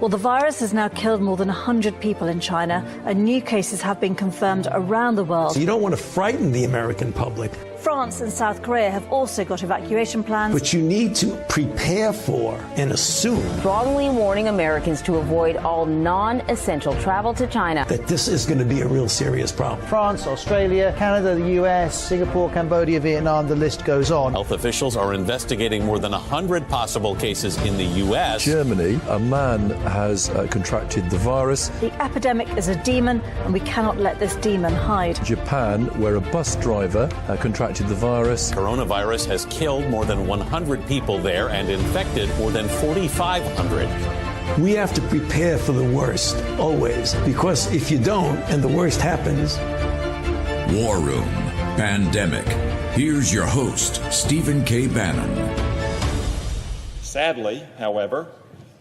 Well, the virus has now killed more than 100 people in China, and new cases have been confirmed around the world. So you don't want to frighten the American public. France and South Korea have also got evacuation plans. But you need to prepare for and assume strongly warning Americans to avoid all non-essential travel to China. That this is going to be a real serious problem. France, Australia, Canada, the US, Singapore, Cambodia, Vietnam, the list goes on. Health officials are investigating more than 100 possible cases in the US. Germany, a man has contracted the virus. The epidemic is a demon, and we cannot let this demon hide. Japan, where a bus driver contracted the virus. Coronavirus has killed more than 100 people there and infected more than 4,500. We have to prepare for the worst, always, because if you don't and the worst happens. War Room Pandemic. Here's your host, Stephen K. Bannon. Sadly, however,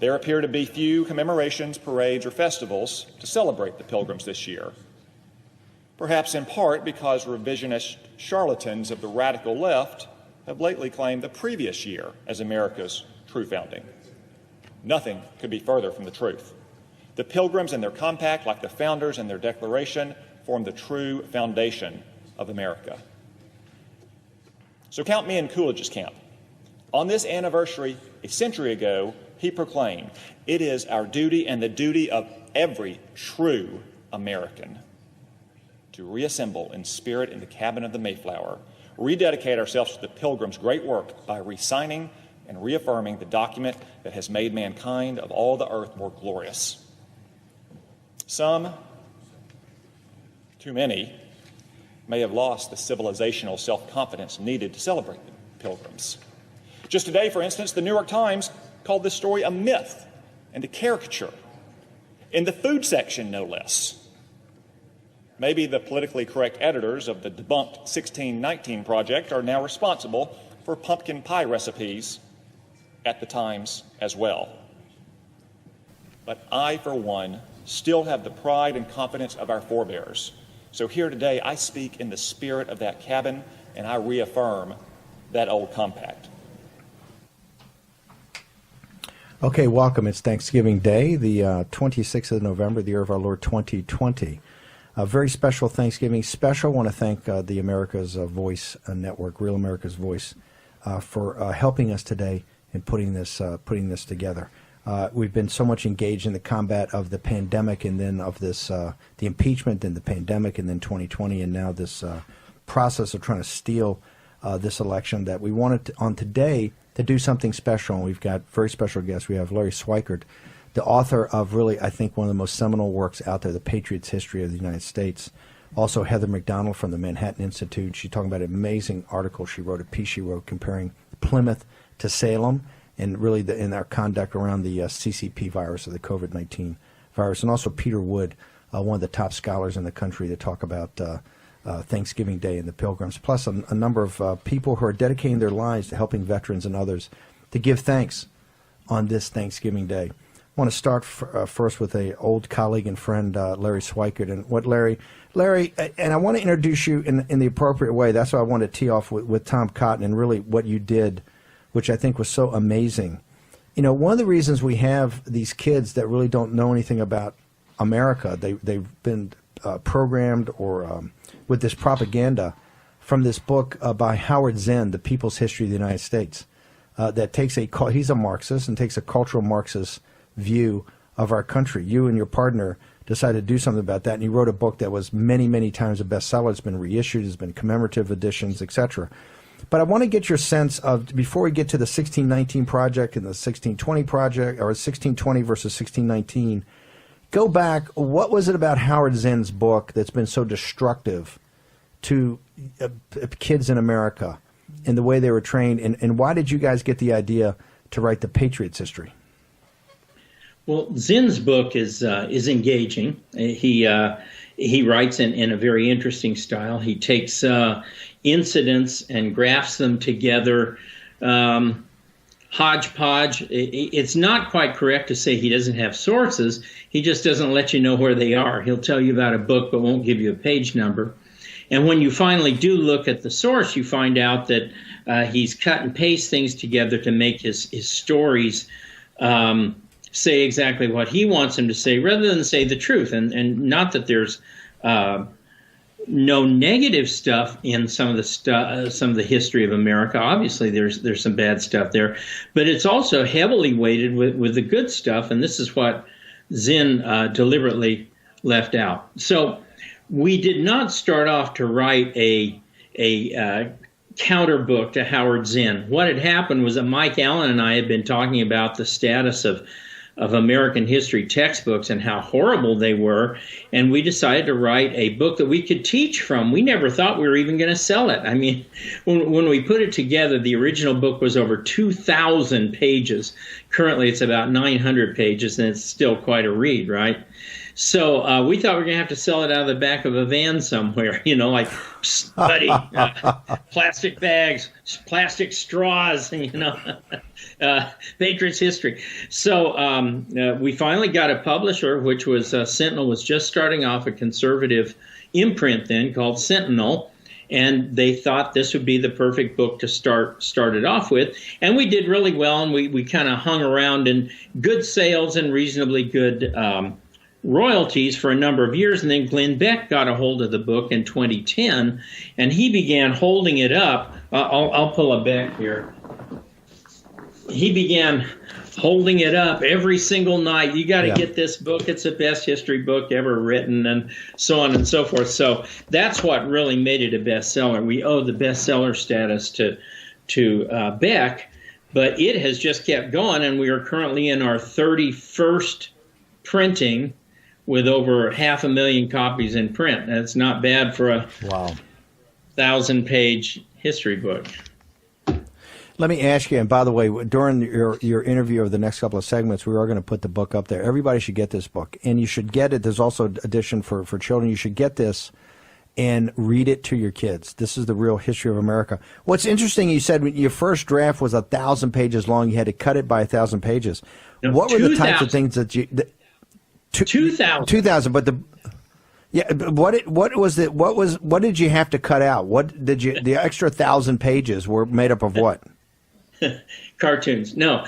there appear to be few commemorations, parades, or festivals to celebrate the Pilgrims this year. Perhaps in part because revisionist charlatans of the radical left have lately claimed the previous year as America's true founding. Nothing could be further from the truth. The Pilgrims and their compact, like the founders and their declaration, form the true foundation of America. So count me in Coolidge's camp. On this anniversary, a century ago, he proclaimed, "It is our duty and the duty of every true American to reassemble in spirit in the cabin of the Mayflower, rededicate ourselves to the Pilgrims' great work by re-signing and reaffirming the document that has made mankind of all the earth more glorious." Some, too many, may have lost the civilizational self-confidence needed to celebrate the Pilgrims. Just today, for instance, the New York Times called this story a myth and a caricature, in the food section, no less. Maybe the politically correct editors of the debunked 1619 Project are now responsible for pumpkin pie recipes at the Times as well. But I, for one, still have the pride and confidence of our forebears. So here today, I speak in the spirit of that cabin, and I reaffirm that old compact. Okay, welcome. It's Thanksgiving Day, the 26th of November, the year of our Lord 2020. A very special Thanksgiving special. I want to thank the America's Voice Network, Real America's Voice, for helping us today in putting this together. We've been so much engaged in the combat of the pandemic, and then of this the impeachment, and the pandemic, and then 2020, and now this process of trying to steal this election, that we wanted on today to do something special. And we've got very special guests. We have Larry Schweikert, the author of really, I think, one of the most seminal works out there, The Patriots' History of the United States. Also, Heather McDonald from the Manhattan Institute. She's talking about an amazing article she wrote, a piece she wrote comparing Plymouth to Salem, and really in our conduct around the CCP virus, or the COVID-19 virus. And also Peter Wood, one of the top scholars in the country, to talk about Thanksgiving Day and the Pilgrims, plus a number of people who are dedicating their lives to helping veterans and others to give thanks on this Thanksgiving Day. I want to start first with an old colleague and friend, Larry Schweikert. And what Larry, and I want to introduce you in the appropriate way. That's why I want to tee off with Tom Cotton and really what you did, which I think was so amazing. You know, one of the reasons we have these kids that really don't know anything about America, they've been programmed or with this propaganda from this book by Howard Zinn, The People's History of the United States, that takes he's a Marxist and takes a cultural Marxist view of our country. You and your partner decided to do something about that, and you wrote a book that was many, many times a bestseller. It's been reissued, it's been commemorative editions, etc. But I want to get your sense of, before we get to the 1619 Project and the 1620 Project, or 1620 versus 1619, go back. What was it about Howard Zinn's book that's been so destructive to kids in America and the way they were trained, and why did you guys get the idea to write The Patriots' History? Well, Zinn's book is engaging. He writes in a very interesting style. He takes incidents and grafts them together, hodgepodge. It's not quite correct to say he doesn't have sources. He just doesn't let you know where they are. He'll tell you about a book but won't give you a page number. And when you finally do look at the source, you find out that he's cut and paste things together to make his stories say exactly what he wants them to say rather than say the truth. And not that there's no negative stuff in some of the history of America. Obviously, there's some bad stuff there, but it's also heavily weighted with the good stuff, and this is what Zinn deliberately left out. So we did not start off to write a counter book to Howard Zinn. What had happened was that Mike Allen and I had been talking about the status of American history textbooks and how horrible they were, and we decided to write a book that we could teach from. We never thought we were even going to sell it. I mean, when we put it together, the original book was over 2,000 pages. Currently, it's about 900 pages, and it's still quite a read, right? So we thought we were going to have to sell it out of the back of a van somewhere, like study, plastic bags, plastic straws, Patriots history. So we finally got a publisher, which was Sentinel was just starting off, a conservative imprint then called Sentinel. And they thought this would be the perfect book to start it off with. And we did really well, and we kind of hung around in good sales and reasonably good royalties for a number of years. And then Glenn Beck got a hold of the book in 2010, and he began holding it up. I'll pull a Beck here. He began holding it up every single night. You got to get this book. It's the best history book ever written, and so on and so forth. So that's what really made it a bestseller. We owe the bestseller status to Beck, but it has just kept going, and we are currently in our 31st printing with over 500,000 copies in print. That's not bad for a 1,000-page history book. Let me ask you, and by the way, during your interview of the next couple of segments, we are going to put the book up there. Everybody should get this book, and you should get it. There's also an edition for children. You should get this and read it to your kids. This is the real history of America. What's interesting, you said your first draft was 1,000 pages long. You had to cut it by 1,000 pages. No, what were the types of things that you... 2,000. 2,000, but what did you have to cut out? The extra 1,000 pages were made up of what? Cartoons. No.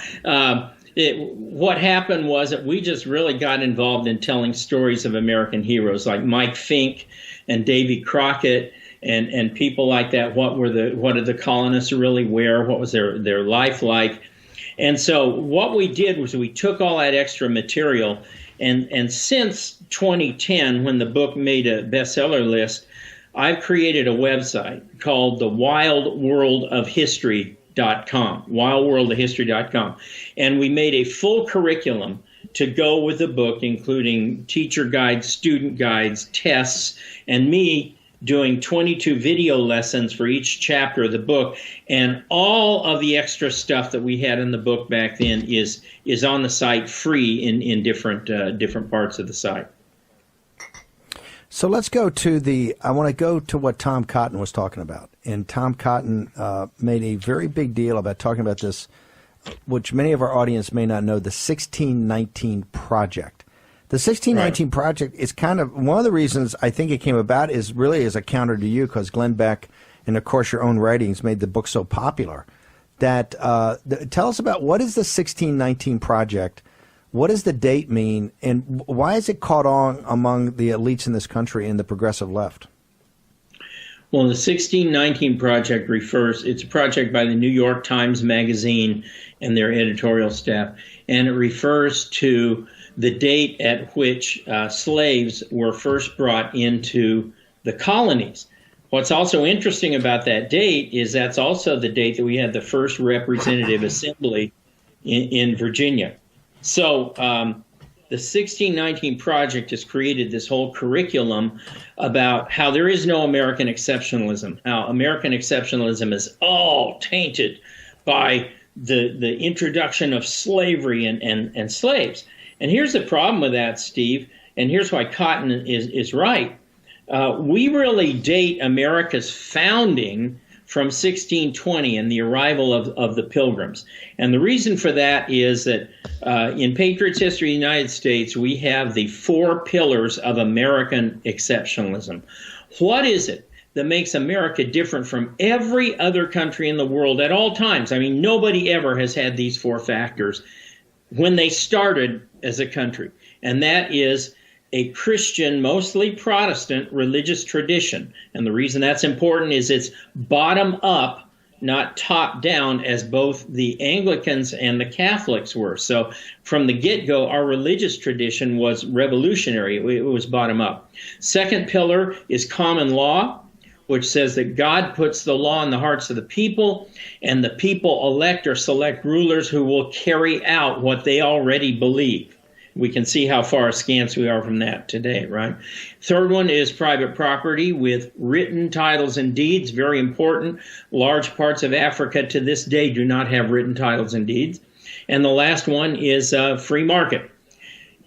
What happened was that we just really got involved in telling stories of American heroes like Mike Fink and Davy Crockett and people like that. What did the colonists really wear? What was their life like? And so what we did was we took all that extra material, and since 2010, when the book made a bestseller list, I've created a website called the wildworldofhistory.com, and we made a full curriculum to go with the book, including teacher guides, student guides, tests, and me doing 22 video lessons for each chapter of the book. And all of the extra stuff that we had in the book back then is on the site free in different parts of the site. So let's go to I want to go to what Tom Cotton was talking about. And Tom Cotton made a very big deal about talking about this, which many of our audience may not know, the 1619 Project. The 1619 Project is kind of one of the reasons I think it came about is really as a counter to you, because Glenn Beck and, of course, your own writings made the book so popular. That tell us about what is the 1619 Project, what does the date mean, and why is it caught on among the elites in this country and the progressive left? Well, the 1619 Project it's a project by the New York Times Magazine and their editorial staff, and it refers to the date at which slaves were first brought into the colonies. What's also interesting about that date is that's also the date that we had the first representative assembly in Virginia. So the 1619 Project has created this whole curriculum about how there is no American exceptionalism, how American exceptionalism is all tainted by the introduction of slavery and slaves. And here's the problem with that, Steve, and here's why Cotton is right. We really date America's founding from 1620 and the arrival of the Pilgrims. And the reason for that is that in Patriots History of the United States, we have the 4 pillars of American exceptionalism. What is it that makes America different from every other country in the world at all times? I mean, nobody ever has had these 4 factors. when they started as a country, and that is a Christian, mostly Protestant religious tradition. And the reason that's important is it's bottom up, not top down, as both the Anglicans and the Catholics were. So from the get-go, our religious tradition was revolutionary. It was bottom up. Second pillar is common law, which says that God puts the law in the hearts of the people, and the people elect or select rulers who will carry out what they already believe. We can see how far askance we are from that today, right? Third one is private property with written titles and deeds, very important. Large parts of Africa to this day do not have written titles and deeds. And the last one is free market.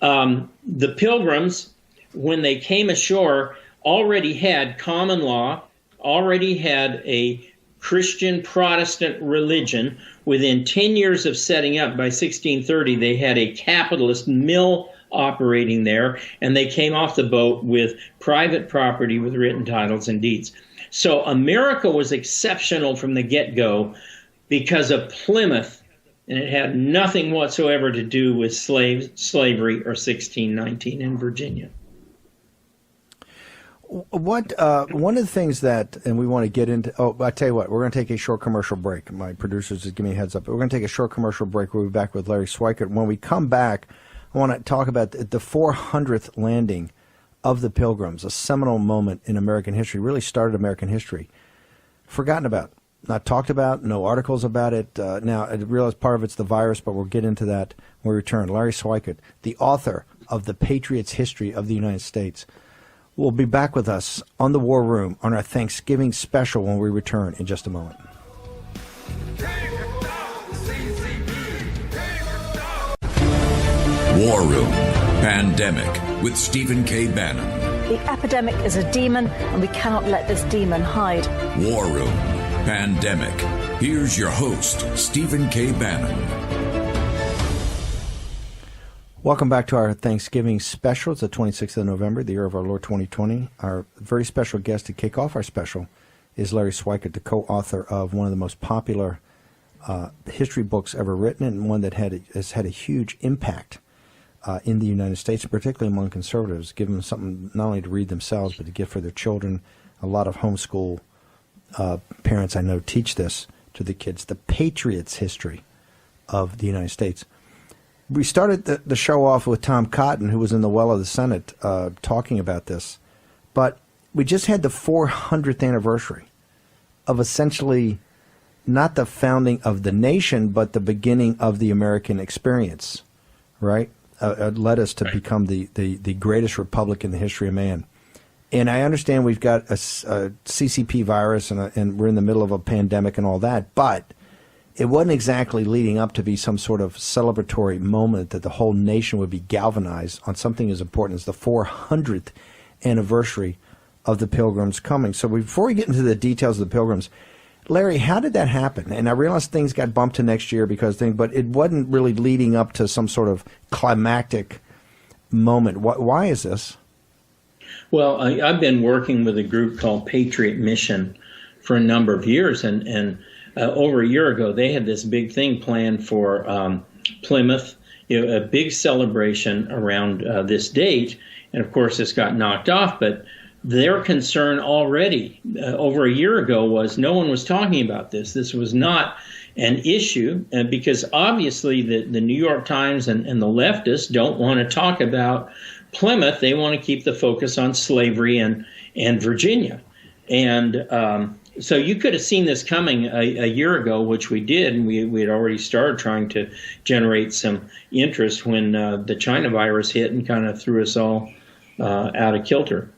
The Pilgrims, when they came ashore, already had common law, already had a Christian Protestant religion. Within 10 years of setting up, by 1630, they had a capitalist mill operating there, and they came off the boat with private property with written titles and deeds. So America was exceptional from the get-go because of Plymouth, and it had nothing whatsoever to do with slavery or 1619 in Virginia. What one of the things that, and we want to get into, I tell you what, we're going to take a short commercial break. My producers just give me a heads up. We're going to take a short commercial break. We'll be back with Larry Schweikert. When we come back, I want to talk about the 400th landing of the Pilgrims, a seminal moment in American history, really started American history. Forgotten about, not talked about, no articles about it. Now, I realize part of it's the virus, but we'll get into that when we return. Larry Schweikert, the author of The Patriots' History of the United States, will be back with us on the War Room on our Thanksgiving special when we return in just a moment. War Room Pandemic with Stephen K. Bannon. The epidemic is a demon, and we cannot let this demon hide. War Room Pandemic. Here's your host, Stephen K. Bannon. Welcome back to our Thanksgiving special. It's the 26th of November, the year of our Lord 2020. Our very special guest to kick off our special is Larry Schweikert, the co-author of one of the most popular history books ever written, and one that has had a huge impact in the United States, particularly among conservatives, give them something not only to read themselves, but to give for their children. A lot of homeschool parents I know teach this to the kids, The Patriots' History of the United States. We started the show off with Tom Cotton, who was in the well of the Senate, talking about this. But we just had the 400th anniversary of essentially not the founding of the nation, but the beginning of the American experience, right? It led us to become the greatest republic in the history of man. And I understand we've got a CCP virus and we're in the middle of a pandemic and all that, but it wasn't exactly leading up to be some sort of celebratory moment that the whole nation would be galvanized on something as important as the 400th anniversary of the Pilgrims coming. So before we get into the details of the Pilgrims, Larry, how did that happen? And I realize things got bumped to next year but it wasn't really leading up to some sort of climactic moment. Why is this? Well, I've been working with a group called Patriot Mission for a number of years, and over a year ago, they had this big thing planned for Plymouth, a big celebration around this date. And of course, this got knocked off. But their concern already over a year ago was no one was talking about this. This was not an issue because obviously the New York Times and the leftists don't want to talk about Plymouth. They want to keep the focus on slavery and Virginia. And so you could have seen this coming a year ago, which we did, and we had already started trying to generate some interest when the China virus hit and kind of threw us all out of kilter.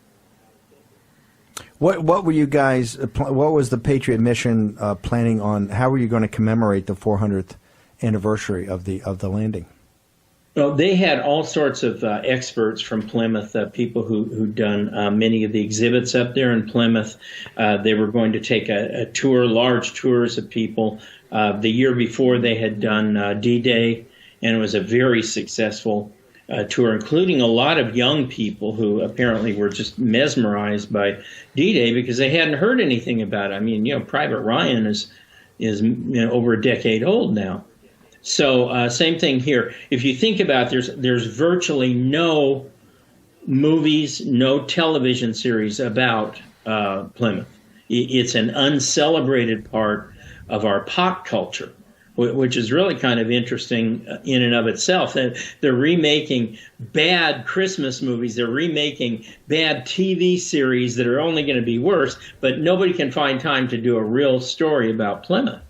What were you guys? What was the Patriot Mission planning on? How were you going to commemorate the 400th anniversary of the landing? Well, they had all sorts of experts from Plymouth, people who'd done many of the exhibits up there in Plymouth. They were going to take a tour, large tours of people. The year before, they had done D-Day, and it was a very successful tour, including a lot of young people who apparently were just mesmerized by D-Day because they hadn't heard anything about it. I mean, Private Ryan is over a decade old now. So same thing here. If you think about it, there's virtually no movies, no television series about Plymouth. It's an uncelebrated part of our pop culture, which is really kind of interesting in and of itself. They're remaking bad Christmas movies. They're remaking bad TV series that are only going to be worse, but nobody can find time to do a real story about Plymouth.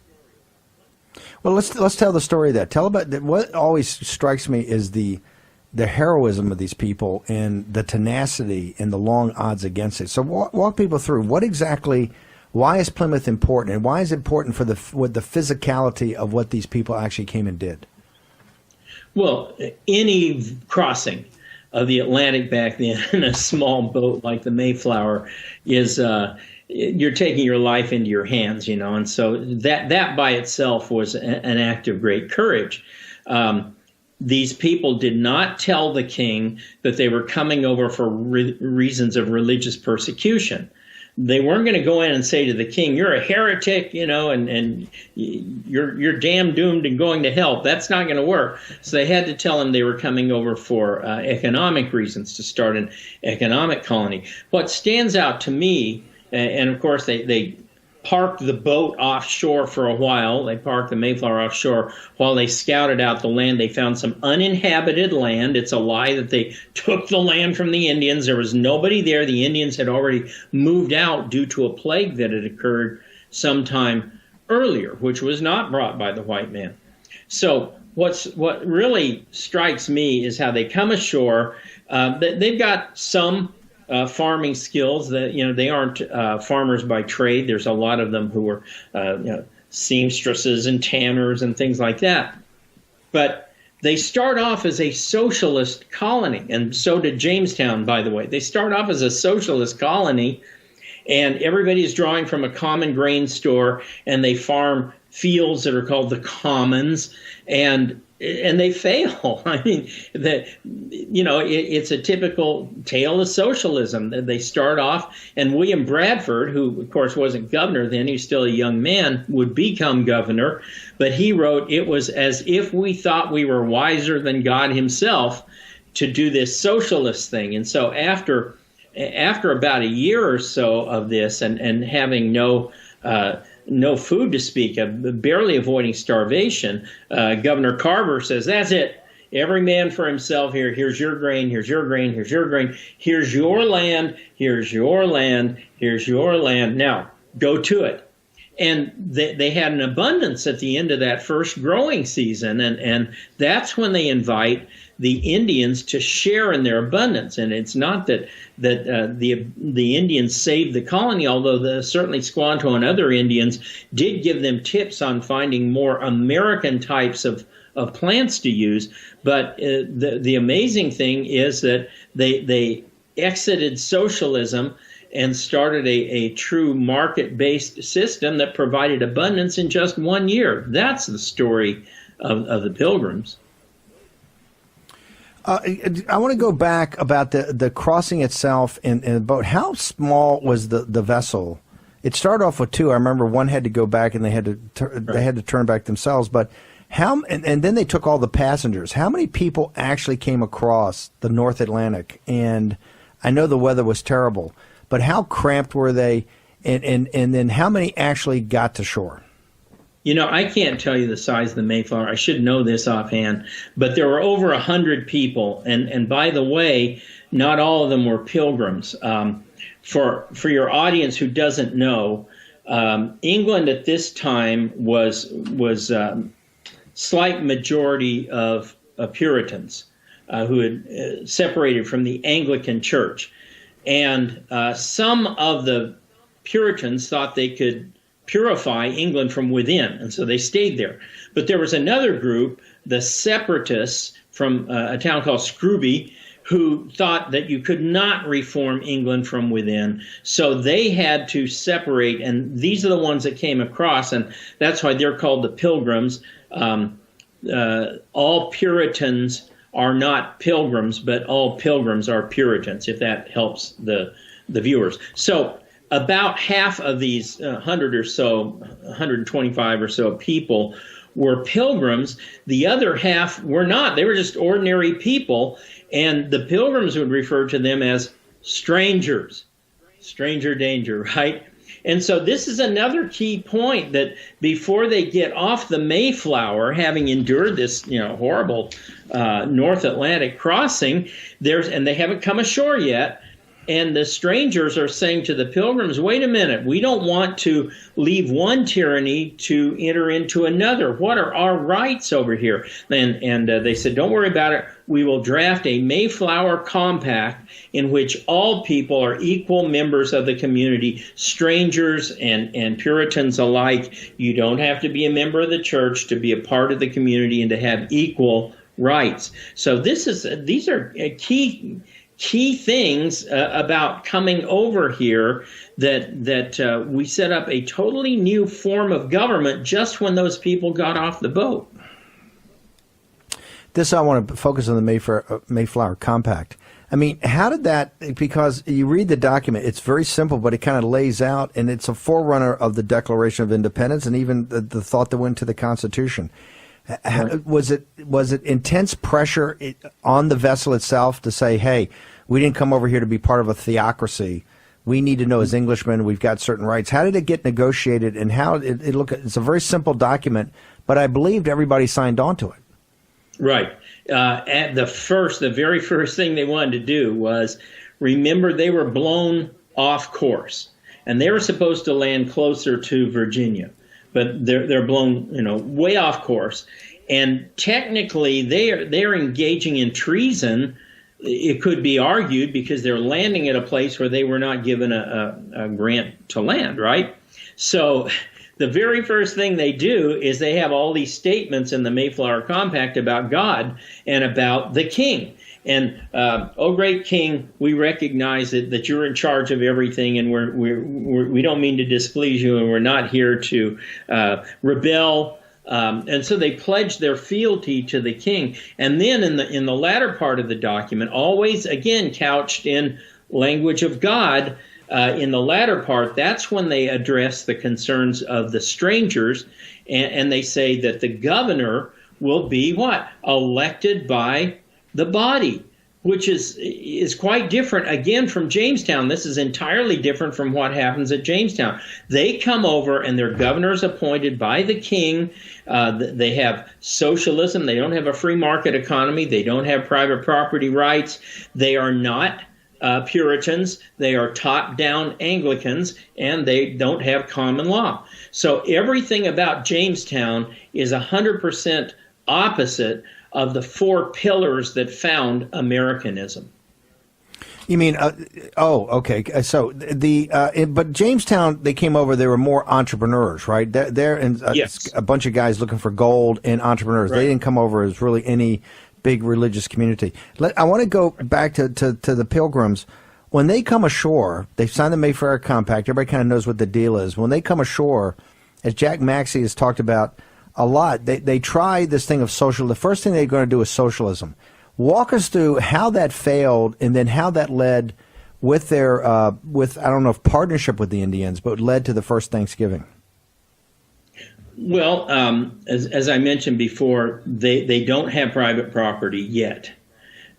Well, let's tell the story of that. Tell about what always strikes me is the heroism of these people and the tenacity and the long odds against it. So walk people through why is Plymouth important, and why is it important for the physicality of what these people actually came and did? Well, any crossing of the Atlantic back then in a small boat like the Mayflower is you're taking your life into your hands, and so that by itself was an act of great courage. These people did not tell the king that they were coming over for reasons of religious persecution. They weren't going to go in and say to the king, "You're a heretic, and you're damn doomed and going to hell." That's not going to work. So they had to tell him they were coming over for economic reasons, to start an economic colony. What stands out to me, and of course they parked the boat offshore for a while. They parked the Mayflower offshore while they scouted out the land. They found some uninhabited land. It's a lie that they took the land from the Indians. There was nobody there. The Indians had already moved out due to a plague that had occurred sometime earlier, which was not brought by the white man. So what really strikes me is how they come ashore. They've got some farming skills. That they aren't farmers by trade. There's a lot of them who are seamstresses and tanners and things like that. But they start off as a socialist colony, and so did Jamestown, by the way. They start off as a socialist colony, and everybody is drawing from a common grain store, and they farm fields that are called the commons, and they fail. I mean, it's a typical tale of socialism. They start off, and William Bradford, who of course wasn't governor then, he was still a young man, would become governor. But he wrote, "It was as if we thought we were wiser than God himself to do this socialist thing." And so after about a year or so of this, and having no food to speak of, barely avoiding starvation, Governor Carver says, "That's it. Every man for himself here. Here's your grain, here's your grain, here's your grain. Here's your land, here's your land, here's your land. Now, go to it." And they had an abundance at the end of that first growing season, and that's when they invite the Indians to share in their abundance. And it's not that the Indians saved the colony, although certainly Squanto and other Indians did give them tips on finding more American types of plants to use. But the amazing thing is that they exited socialism and started a true market-based system that provided abundance in just 1 year. That's the story of the Pilgrims. I want to go back about the crossing itself in the boat. How small was the vessel? It started off with two. I remember one had to go back, and they had to turn back themselves. But and then they took all the passengers. How many people actually came across the North Atlantic? And I know the weather was terrible, but how cramped were they? And then how many actually got to shore? I can't tell you the size of the Mayflower. I should know this offhand, but there were over 100 people. And by the way, not all of them were pilgrims. For your audience who doesn't know, England at this time was slight majority of Puritans who had separated from the Anglican Church. And some of the Puritans thought they could purify England from within, and so they stayed there. But there was another group, the Separatists from a town called Scrooby, who thought that you could not reform England from within, so they had to separate, and these are the ones that came across, and that's why they're called the Pilgrims. All Puritans are not pilgrims, but all pilgrims are Puritans, if that helps the viewers. So about half of these 100 or so, 125 or so people were pilgrims. The other half were not. They were just ordinary people, and the pilgrims would refer to them as strangers. Stranger danger, right? And so this is another key point, that before they get off the Mayflower, having endured this, horrible North Atlantic crossing, and they haven't come ashore yet, and the strangers are saying to the pilgrims, wait a minute, we don't want to leave one tyranny to enter into another. What are our rights over here? And they said, don't worry about it. We will draft a Mayflower Compact in which all people are equal members of the community, strangers and Puritans alike. You don't have to be a member of the church to be a part of the community and to have equal rights. So these are key things about coming over here, that we set up a totally new form of government just when those people got off the boat. This, I want to focus on the Mayflower Compact. I mean, how did that, because you read the document, it's very simple, but it kind of lays out, and it's a forerunner of the Declaration of Independence and even the thought that went to the Constitution. Right. Was it intense pressure on the vessel itself to say, hey, we didn't come over here to be part of a theocracy. We need to know as Englishmen we've got certain rights. How did it get negotiated, and how it look? It's a very simple document, but I believed everybody signed on to it. Right. At the very first thing they wanted to do was, remember, they were blown off course, and they were supposed to land closer to Virginia, but they're blown, way off course, and technically they're engaging in treason. It could be argued because they're landing at a place where they were not given a grant to land, right? So the very first thing they do is they have all these statements in the Mayflower Compact about God and about the king. And, oh, great king, we recognize that you're in charge of everything, and we don't mean to displease you, and we're not here to rebel. And so they pledge their fealty to the king. And then in the latter part of the document, always again couched in language of God, in the latter part, that's when they address the concerns of the strangers, and they say that the governor will be what? Elected by the body, which is quite different, again, from Jamestown. This is entirely different from what happens at Jamestown. They come over, and their governors appointed by the king. They have socialism. They don't have a free market economy. They don't have private property rights. They are not Puritans. They are top-down Anglicans, and they don't have common law. So everything about Jamestown is 100% opposite of the four pillars that found Americanism. You mean, okay. So but Jamestown, they came over, they were more entrepreneurs, right? They're yes. A bunch of guys looking for gold and entrepreneurs. Right. They didn't come over as really any big religious community. I want to go back to the Pilgrims. When they come ashore, they've signed the Mayflower Compact. Everybody kind of knows what the deal is. When they come ashore, as Jack Maxey has talked about a lot, they try this thing of social. The first thing they're going to do is socialism. Walk us through how that failed, and then how that led with their I don't know if partnership with the Indians, but led to the first Thanksgiving. Well, as I mentioned before, they don't have private property yet,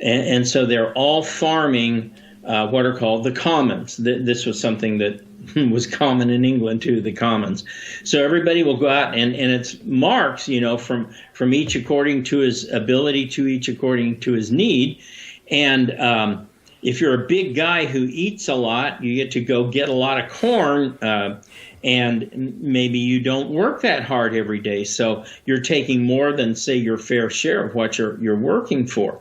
and so they're all farming what are called the commons. This was something that was common in England too, the commons. So everybody will go out, and it's marks, from each according to his ability, to each according to his need. And if you're a big guy who eats a lot, you get to go get a lot of corn, and maybe you don't work that hard every day, so you're taking more than, say, your fair share of what you're working for.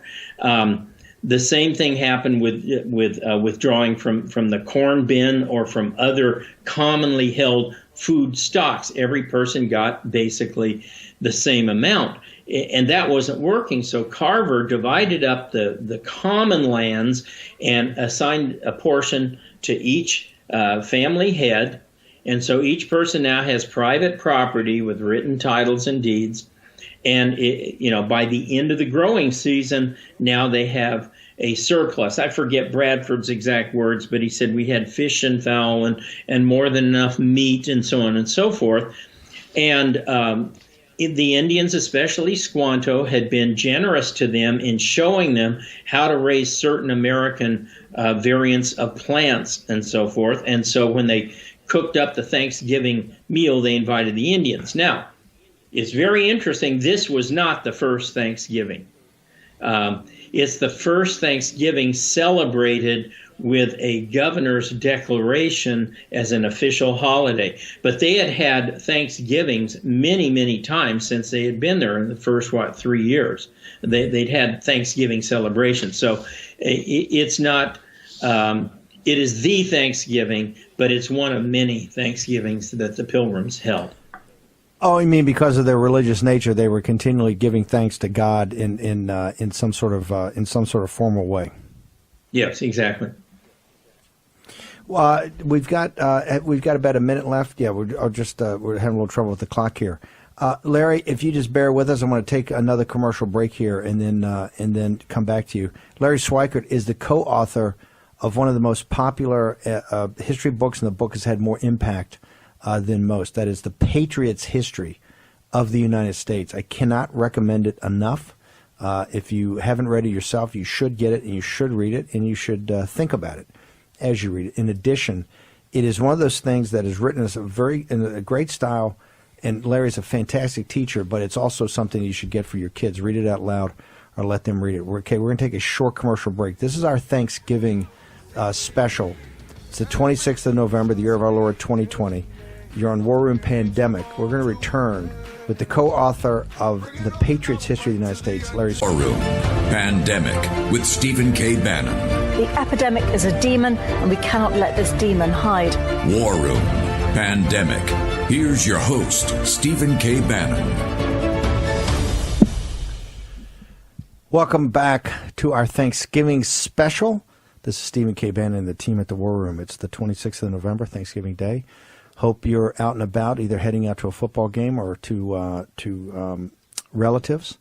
The same thing happened with withdrawing from the corn bin or from other commonly held food stocks. Every person got basically the same amount, and that wasn't working. So Carver divided up the common lands and assigned a portion to each family head, and so each person now has private property with written titles and deeds. And by the end of the growing season, now they have a surplus. I forget Bradford's exact words, but he said we had fish and fowl and more than enough meat and so on and so forth. And the Indians, especially Squanto, had been generous to them in showing them how to raise certain American variants of plants and so forth. And so when they cooked up the Thanksgiving meal, they invited the Indians. Now, it's very interesting. This was not the first Thanksgiving. It's the first Thanksgiving celebrated with a governor's declaration as an official holiday. But they had had Thanksgivings many, many times since they had been there in the first, 3 years. They'd had Thanksgiving celebrations. So it's not, it is the Thanksgiving, but it's one of many Thanksgivings that the Pilgrims held. Oh, you mean because of their religious nature, they were continually giving thanks to God in some sort of formal way. Yes, exactly. We've got about a minute left. Yeah, we're having a little trouble with the clock here. Larry, if you just bear with us, I'm going to take another commercial break here and then come back to you. Larry Schweikert is the co-author of one of the most popular history books, and the book has had more impact than most. That is The Patriots' History of the United States. I cannot recommend it enough. If you haven't read it yourself, you should get it, and you should read it, and you should think about it as you read it. In addition, it is one of those things that is written in a great style, and Larry's a fantastic teacher, but it's also something you should get for your kids. Read it out loud or let them read it. We're going to take a short commercial break. This is our Thanksgiving special. It's the 26th of November, the year of our Lord 2020. You're on War Room Pandemic. We're going to return with the co-author of The Patriots' History of the United States, Larry War Room Pandemic with Stephen K. Bannon. The epidemic is a demon, and we cannot let this demon hide. War Room Pandemic. Here's your host, Stephen K. Bannon. Welcome back to our Thanksgiving special. This is Stephen K. Bannon and the team at the War Room. It's the 26th of November, Thanksgiving Day. Hope you're out and about, either heading out to a football game or to relatives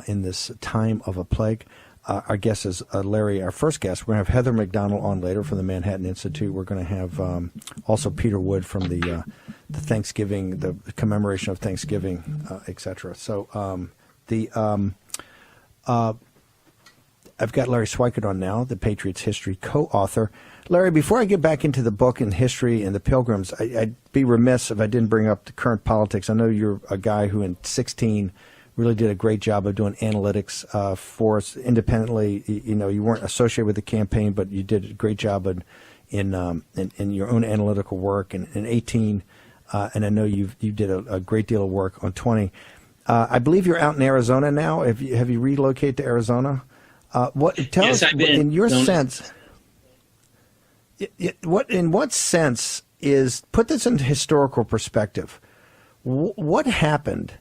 in this time of a plague. Our guest is Larry, our first guest. We're going to have Heather McDonald on later from the Manhattan Institute. We're going to have also Peter Wood from the Thanksgiving, the commemoration of Thanksgiving, etc. So I've got Larry Schweikert on now, the Patriots' History co-author. Larry, before I get back into the book and history and the Pilgrims, I'd be remiss if I didn't bring up the current politics. I know you're a guy who in 2016 really did a great job of doing analytics for us independently. You weren't associated with the campaign, but you did a great job in your own analytical work. And in 2018, and I know you did a great deal of work on 2020. I believe you're out in Arizona now. Have you relocated to Arizona? Tell us in your sense. In what sense put this into historical perspective? What happened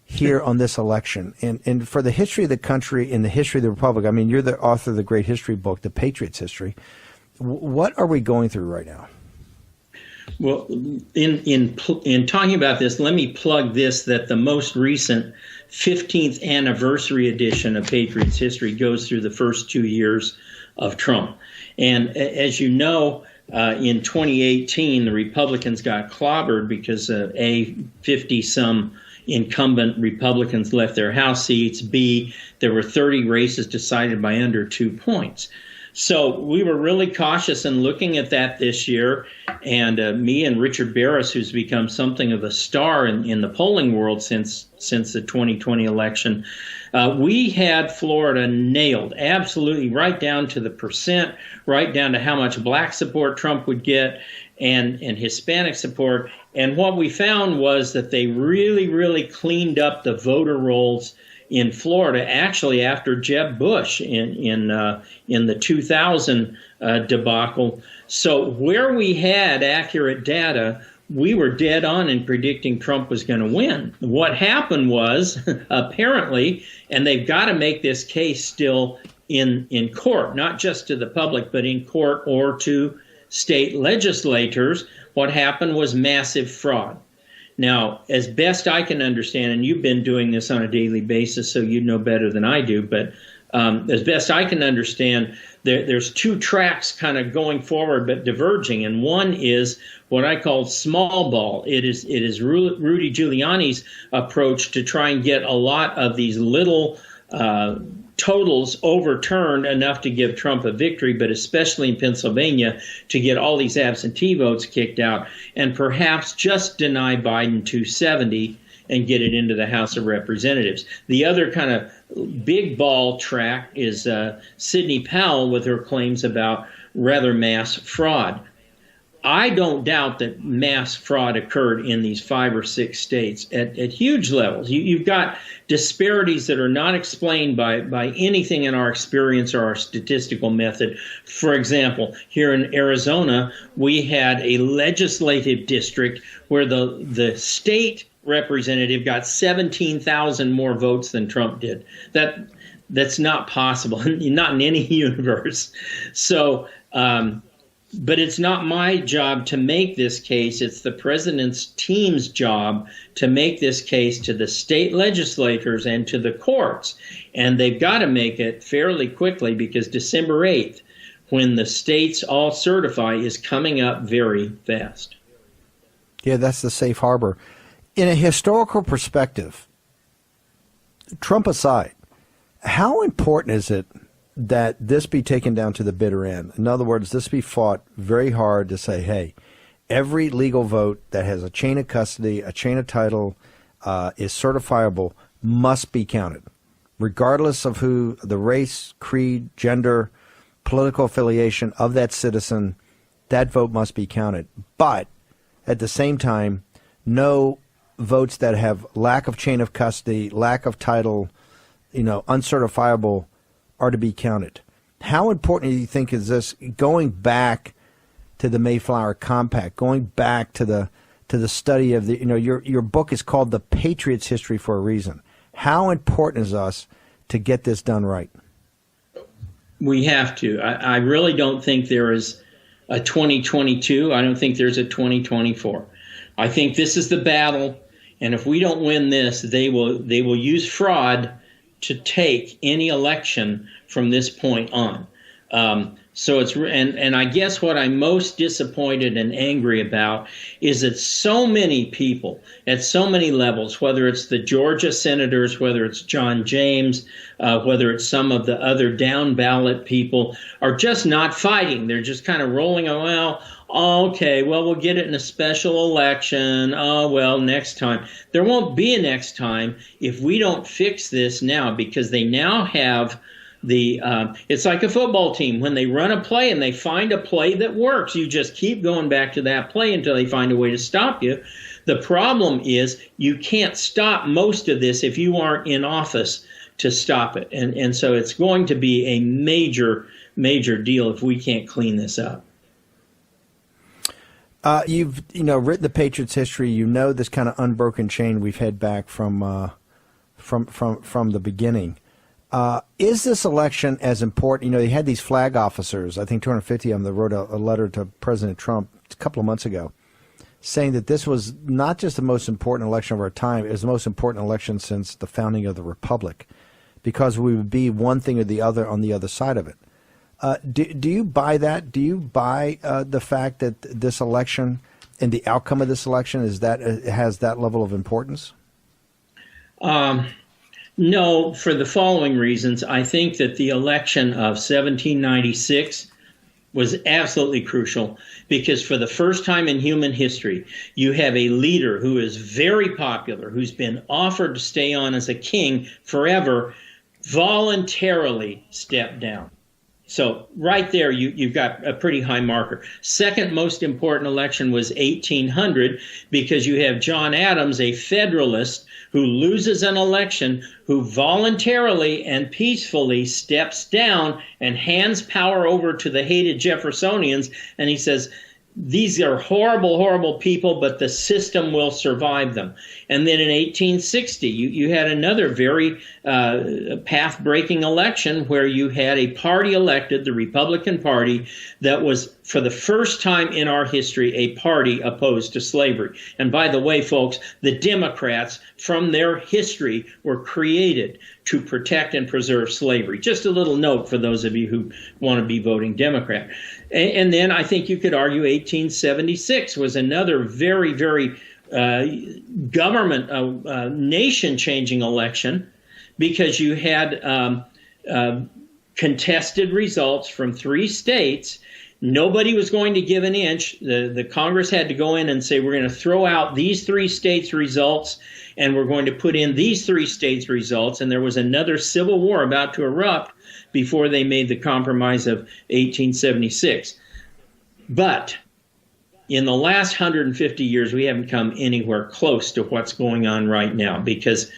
here on this election, and for the history of the country and the history of the Republic? I mean, you're the author of the great history book, The Patriots' History. What are we going through right now? Well, in talking about this, let me plug this, that the most recent 15th anniversary edition of Patriots' History goes through the first 2 years of Trump. And as you know, in 2018, the Republicans got clobbered because 50-some incumbent Republicans left their House seats. B, there were 30 races decided by under 2 points. So we were really cautious in looking at that this year. And me and Richard Barris, who's become something of a star in the polling world since the 2020 election, we had Florida nailed, absolutely right down to the percent, right down to how much black support Trump would get and Hispanic support. And what we found was that they really, really cleaned up the voter rolls in Florida, actually after Jeb Bush in the 2000 debacle. So where we had accurate data, we were dead on in predicting Trump was going to win. What happened was, apparently, and they've got to make this case still in court, not just to the public, but in court or to state legislators, what happened was massive fraud. Now, as best I can understand, and you've been doing this on a daily basis, so you know better than I do, but As best I can understand, there's two tracks kind of going forward but diverging, and one is what I call small ball. It is Rudy Giuliani's approach to try and get a lot of these little totals overturned enough to give Trump a victory, but especially in Pennsylvania to get all these absentee votes kicked out and perhaps just deny Biden 270 and get it into the House of Representatives. The other kind of big ball track is Sidney Powell with her claims about rather mass fraud. I don't doubt that mass fraud occurred in these 5 or 6 states at huge levels. You've got disparities that are not explained by anything in our experience or our statistical method. For example, here in Arizona, we had a legislative district where the state representative got 17,000 more votes than Trump did. That's not possible, not in any universe. So, but it's not my job to make this case. It's the president's team's job to make this case to the state legislators and to the courts. And they've got to make it fairly quickly because December 8th, when the states all certify, is coming up very fast. Yeah, that's the safe harbor. In a historical perspective, Trump aside, how important is it that this be taken down to the bitter end? In other words, this be fought very hard to say, hey, every legal vote that has a chain of custody, a chain of title, is certifiable, must be counted, regardless of who the race, creed, gender, political affiliation of that citizen. That vote must be counted. But at the same time, no votes that have lack of chain of custody, lack of title, uncertifiable, are to be counted. How important do you think is this, going back to the Mayflower Compact, going back to the study of your book is called The Patriot's History for a reason. How important is us to get this done right? We have to. I really don't think there is a 2022. I don't think there's a 2024. I think this is the battle, and if we don't win this, they will use fraud to take any election from this point on. So it's and I guess what I'm most disappointed and angry about is that so many people at so many levels, whether it's the Georgia senators, whether it's John James, whether it's some of the other down ballot people, are just not fighting. They're just kind of rolling, okay, well, we'll get it in a special election. Oh, well, next time. There won't be a next time if we don't fix this now, because they now have it's like a football team. When they run a play and they find a play that works, you just keep going back to that play until they find a way to stop you. The problem is you can't stop most of this if you aren't in office to stop it. And so it's going to be a major, major deal if we can't clean this up. You've written The Patriot's History. This kind of unbroken chain we've had back from the beginning. Is this election as important? They had these flag officers, I think 250 of them, that wrote a letter to President Trump a couple of months ago saying that this was not just the most important election of our time, it was the most important election since the founding of the Republic, because we would be one thing or the other on the other side of it. Do you buy that? Do you buy the fact that this election and the outcome of this election has that level of importance? No, for the following reasons. I think that the election of 1796 was absolutely crucial because for the first time in human history, you have a leader who is very popular, who's been offered to stay on as a king forever, voluntarily step down. So right there, you've got a pretty high marker. Second most important election was 1800 because you have John Adams, a Federalist, who loses an election, who voluntarily and peacefully steps down and hands power over to the hated Jeffersonians. And he says, these are horrible, horrible people, but the system will survive them. And then in 1860, you had another very path-breaking election where you had a party elected, the Republican Party, that was, for the first time in our history, a party opposed to slavery. And by the way, folks, the Democrats, from their history, were created to protect and preserve slavery. Just a little note for those of you who want to be voting Democrat. And then I think you could argue 1876 was another very, very nation-changing election, because you had contested results from 3 states. Nobody was going to give an inch. The Congress had to go in and say, we're going to throw out these 3 states' results, and we're going to put in these 3 states' results. And there was another civil war about to erupt before they made the compromise of 1876. But in the last 150 years, we haven't come anywhere close to what's going on right now, because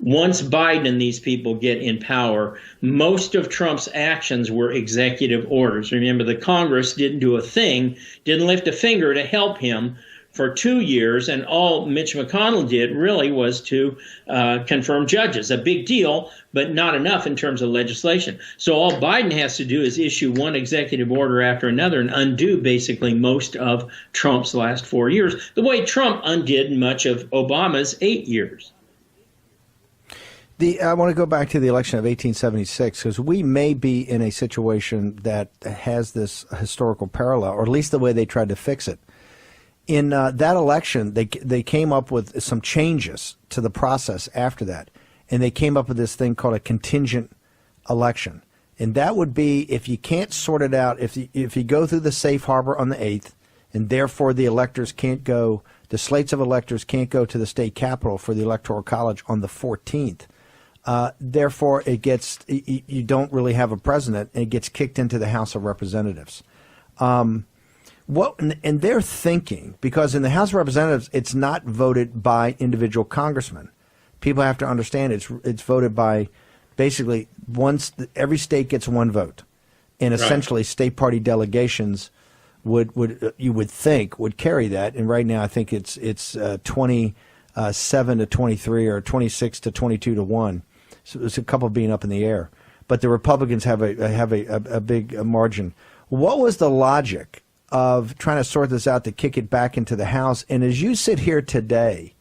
once Biden and these people get in power, most of Trump's actions were executive orders. Remember, the Congress didn't do a thing, didn't lift a finger to help him for 2 years, and all Mitch McConnell did really was to confirm judges. A big deal, but not enough in terms of legislation. So all Biden has to do is issue one executive order after another and undo basically most of Trump's last 4 years, the way Trump undid much of Obama's 8 years. I want to go back to the election of 1876, because we may be in a situation that has this historical parallel, or at least the way they tried to fix it. In that election, they came up with some changes to the process after that, and they came up with this thing called a contingent election. And that would be, if you can't sort it out, if you go through the safe harbor on the 8th, and therefore the electors can't go, the slates of electors can't go to the state capitol for the Electoral College on the 14th. Therefore, it gets, you don't really have a president, and it gets kicked into the House of Representatives. And they're thinking, because in the House of Representatives, it's not voted by individual congressmen. People have to understand it's voted by basically every state gets one vote, and essentially state party delegations would you would think would carry that. And right now, I think it's 27 to 23 or 26 to 22 to 1. So there's a couple being up in the air, but the Republicans have a big margin. What was the logic of trying to sort this out to kick it back into the House? And as you sit here today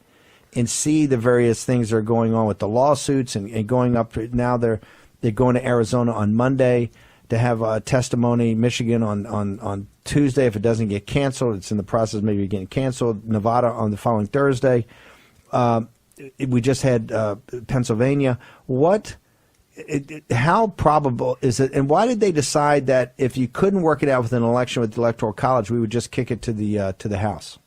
and see the various things that are going on with the lawsuits and going up, now they're going to Arizona on Monday to have a testimony, Michigan on Tuesday. If it doesn't get canceled, it's in the process of maybe getting canceled. Nevada on the following Thursday. We just had Pennsylvania. How probable is it, and why did they decide that if you couldn't work it out with an election with the Electoral College, we would just kick it to the House?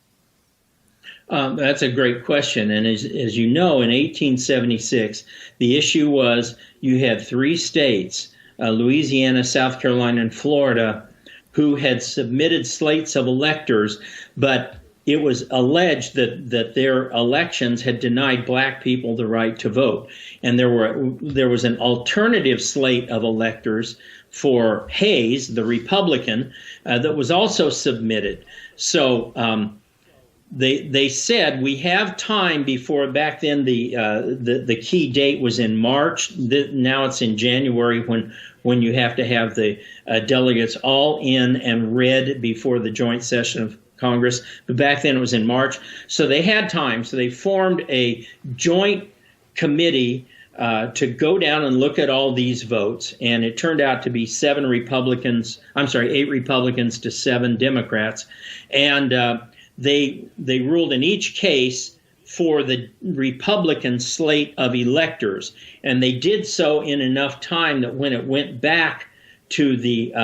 That's a great question. And as you know, in 1876, the issue was you had 3 states, Louisiana, South Carolina, and Florida, who had submitted slates of electors, but it was alleged that their elections had denied black people the right to vote. And there was an alternative slate of electors for Hayes, the Republican, that was also submitted. So they said we have time before, back then the key date was in March. Now it's in January when you have to have the delegates all in and read before the joint session of Congress, but back then it was in March. So they had time. So they formed a joint committee to go down and look at all these votes. And it turned out to be 8 Republicans to 7 Democrats. And they ruled in each case for the Republican slate of electors. And they did so in enough time that when it went back to the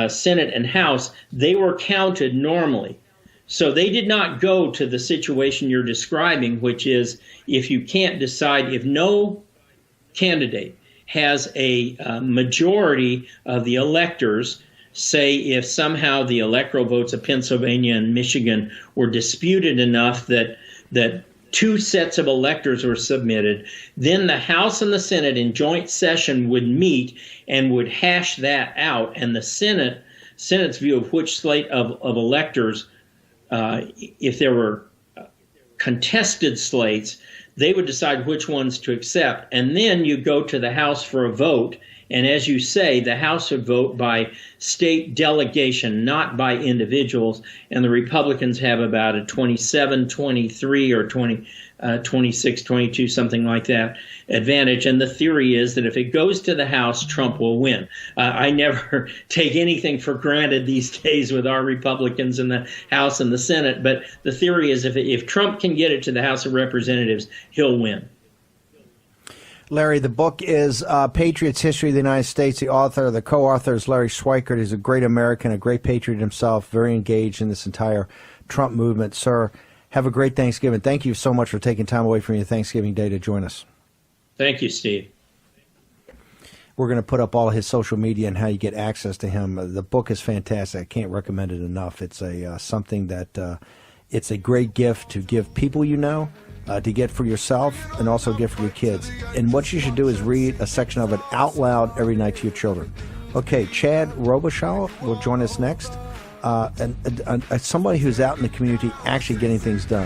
Senate and House, they were counted normally. So they did not go to the situation you're describing, which is if you can't decide, if no candidate has a majority of the electors, say if somehow the electoral votes of Pennsylvania and Michigan were disputed enough that 2 sets of electors were submitted, then the House and the Senate in joint session would meet and would hash that out. And the Senate's view of which slate of electors, if there were contested slates, they would decide which ones to accept. And then you go to the House for a vote. And as you say, the House would vote by state delegation, not by individuals. And the Republicans have about a 27, 23, or 26, 22, something like that advantage. And the theory is that if it goes to the House, Trump will win. I never take anything for granted these days with our Republicans in the House and the Senate. But the theory is if Trump can get it to the House of Representatives, he'll win. Larry, the book is Patriots: History of the United States. The co-author is Larry Schweikert. He's a great American, a great patriot himself, very engaged in this entire Trump movement. Sir, have a great Thanksgiving. Thank you so much for taking time away from your Thanksgiving day to join us. Thank you, Steve. We're going to put up all of his social media and how you get access to him. The book is fantastic. I can't recommend it enough. It's something that it's a great gift to give people you know, to get for yourself, and also get for your kids. And what you should do is read a section of it out loud every night to your children. Okay, Chad Robichaud will join us next. And somebody who's out in the community actually getting things done.